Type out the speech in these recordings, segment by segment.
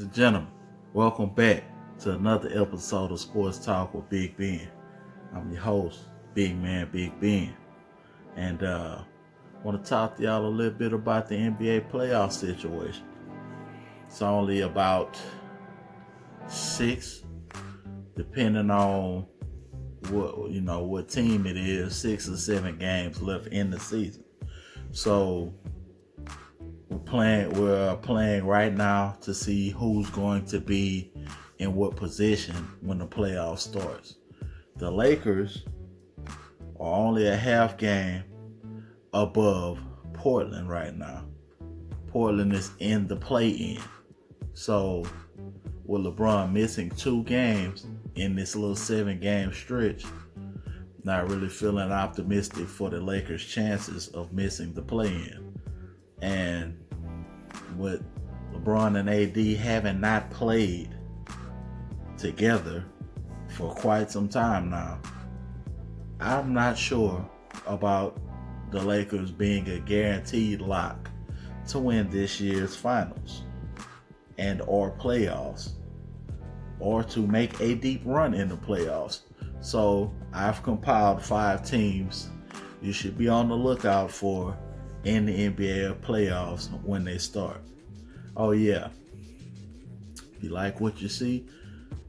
and gentlemen, welcome back to another episode of Sports Talk with Big Ben. I'm your host, Big Man Big Ben, and want to talk to y'all a little bit about the NBA playoff situation. It's only about 6, depending on what team it is, 6 or 7 games left in the season. So we're playing right now to see who's going to be in what position when the playoffs starts. The Lakers are only a half game above Portland right now. Portland is in the play-in. So with LeBron missing 2 games in this little 7-game stretch, not really feeling optimistic for the Lakers' chances of missing the play-in. And with LeBron and AD having not played together for quite some time now, I'm not sure about the Lakers being a guaranteed lock to win this year's finals and or playoffs, or to make a deep run in the playoffs. So I've compiled 5 teams you should be on the lookout for in the NBA playoffs when they start. Oh yeah, if you like what you see,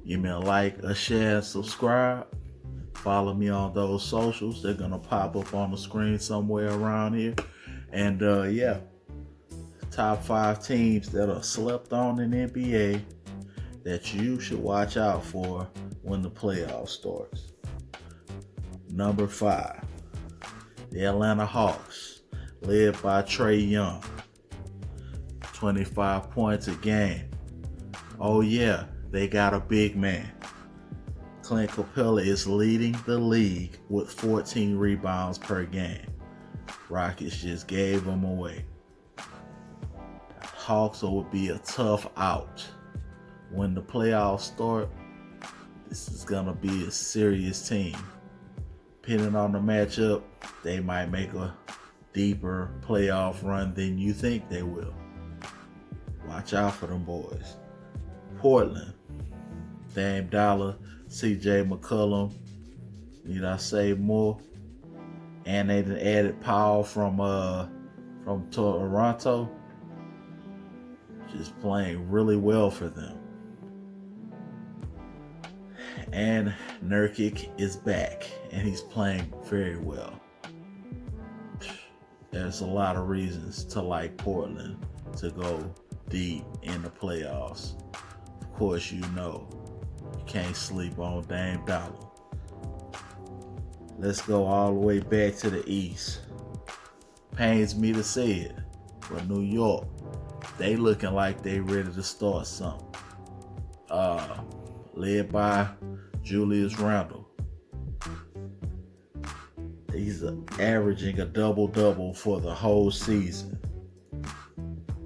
give me a like, a share, subscribe. Follow me on those socials. They're gonna pop up on the screen somewhere around here. And top 5 teams that are slept on in the NBA that you should watch out for when the playoffs starts. Number 5, the Atlanta Hawks, led by Trae Young. 25 points a game. Oh yeah, they got a big man. Clint Capella is leading the league with 14 rebounds per game. Rockets just gave him away. Hawks will be a tough out. When the playoffs start, this is going to be a serious team. Depending on the matchup, they might make a deeper playoff run than you think they will. Watch out for them boys. Portland, Dame Dollar, CJ McCollum, need I say more? And they added Powell from Toronto. Just playing really well for them. And Nurkic is back, and he's playing very well. There's a lot of reasons to like Portland to go deep in the playoffs. Of course, you can't sleep on Dame Dollar. Let's go all the way back to the East. Pains me to say it, but New York, they looking like they ready to start something. Led by Julius Randle. He's averaging a double-double for the whole season.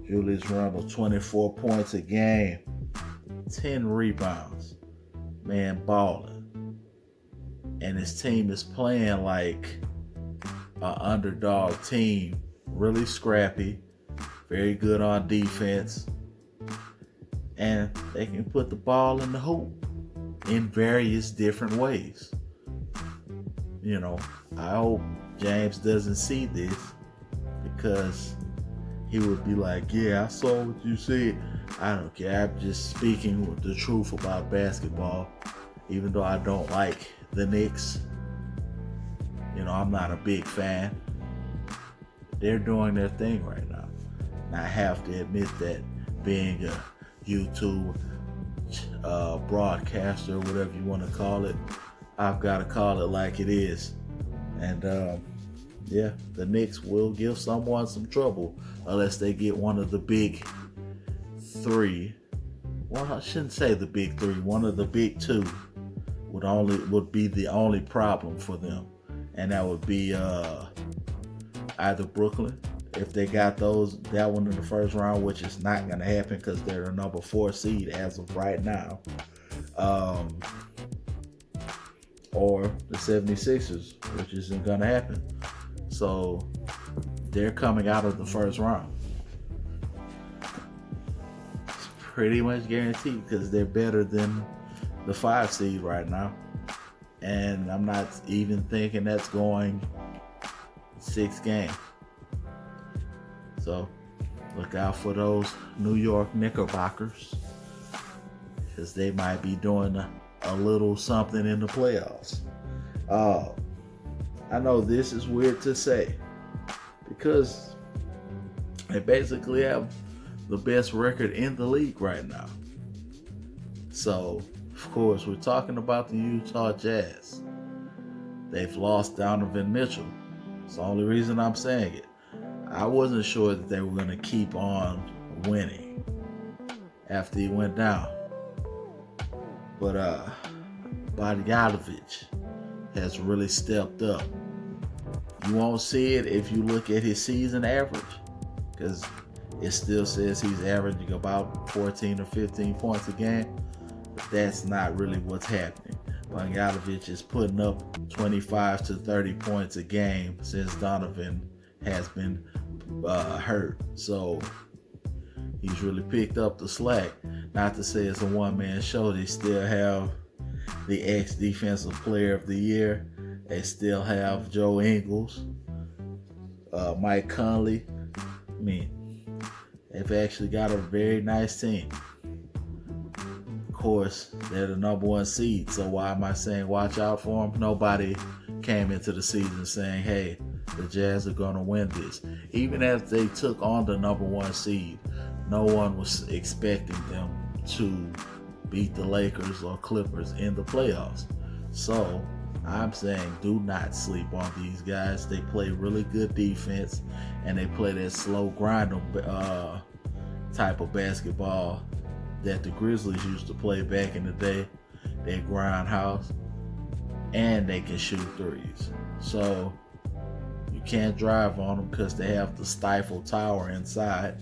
Julius Randle, 24 points a game, 10 rebounds. Man balling. And his team is playing like an underdog team. Really scrappy, very good on defense. And they can put the ball in the hoop in various different ways. I hope James doesn't see this, because he would be like, yeah, I saw what you said. I don't care. I'm just speaking with the truth about basketball. Even though I don't like the Knicks, I'm not a big fan. They're doing their thing right now. And I have to admit that being a YouTube broadcaster, whatever you want to call it, I've got to call it like it is. And the Knicks will give someone some trouble unless they get one of the big 3. Well, I shouldn't say the big 3. One of the big 2 would be the only problem for them, and that would be either Brooklyn, if they got that one in the first round, which is not going to happen because they're the number 4 seed as of right now, or the 76ers, which isn't going to happen. So they're coming out of the first round. pretty much guaranteed because they're better than the 5 seed right now. And I'm not even thinking that's going 6 games. So look out for those New York Knickerbockers, because they might be doing a little something in the playoffs. I know this is weird to say because they basically have the best record in the league right now. So, of course, we're talking about the Utah Jazz. They've lost Donovan Mitchell. It's the only reason I'm saying it. I wasn't sure that they were going to keep on winning after he went down. But Bogdanovich has really stepped up. You won't see it if you look at his season average, because it still says he's averaging about 14 or 15 points a game. But that's not really what's happening. Bogdanovich is putting up 25 to 30 points a game since Donovan has been hurt. So he's really picked up the slack. Not to say it's a one-man show. They still have the ex-defensive player of the year. They still have Joe Ingles, Mike Conley. I mean, they've actually got a very nice team. Of course, they're the number 1 seed, so why am I saying watch out for them? Nobody came into the season saying, hey, the Jazz are going to win this. Even as they took on the number 1 seed, no one was expecting them to beat the Lakers or Clippers in the playoffs. So I'm saying do not sleep on these guys. They play really good defense, and they play that slow grind type of basketball that the Grizzlies used to play back in the day. They grind house, and they can shoot threes. So you can't drive on them because they have the Stifle Tower inside.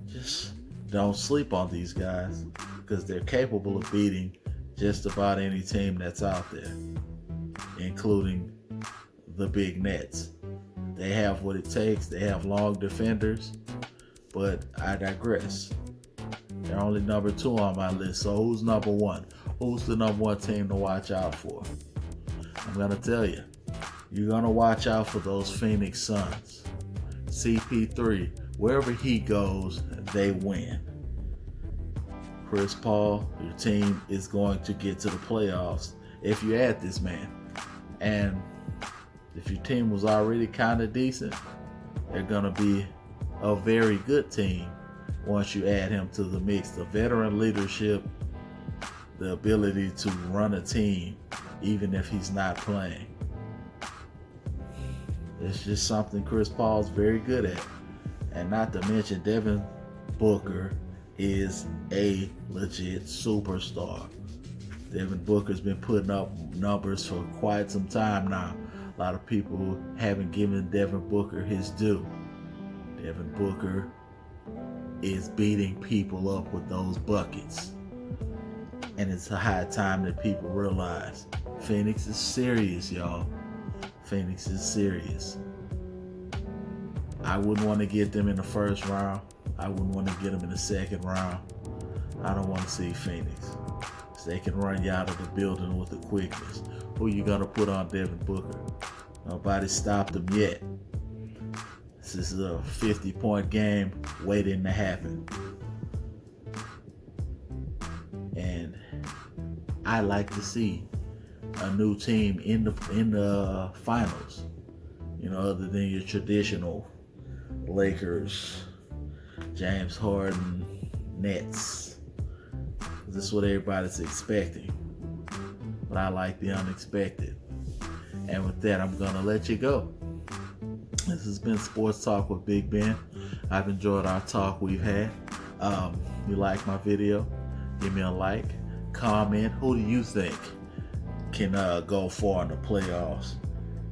Just don't sleep on these guys because they're capable of beating just about any team that's out there, including the big Nets. They have what it takes. They have long defenders, but I digress. They're only number 2 on my list. So who's number 1? Who's the number 1 team to watch out for? I'm going to tell you. You're going to watch out for those Phoenix Suns. CP3, wherever he goes, they win. Chris Paul, your team is going to get to the playoffs if you add this man. And if your team was already kind of decent, they're going to be a very good team once you add him to the mix. The veteran leadership, the ability to run a team even if he's not playing. It's just something Chris Paul's very good at. And not to mention Devin Booker is a legit superstar. Devin Booker's been putting up numbers for quite some time now. A lot of people haven't given Devin Booker his due. Devin Booker is beating people up with those buckets. And it's a high time that people realize Phoenix is serious, y'all. Phoenix is serious. I wouldn't want to get them in the first round. I wouldn't want to get them in the second round. I don't want to see Phoenix. So they can run you out of the building with the quickness. Who you going to put on Devin Booker? Nobody stopped him yet. This is a 50-point game waiting to happen. And I like to see a new team in the finals. You know, other than your traditional Lakers, James Harden, Nets. This is what everybody's expecting. But I like the unexpected. And with that, I'm going to let you go. This has been Sports Talk with Big Ben. I've enjoyed our talk we've had. You like my video? Give me a like. Comment. Who do you think can go far in the playoffs?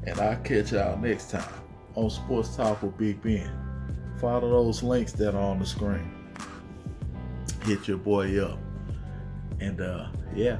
And I'll catch y'all next time on Sports Talk with Big Ben. Follow those links that are on the screen. Hit your boy up. And yeah.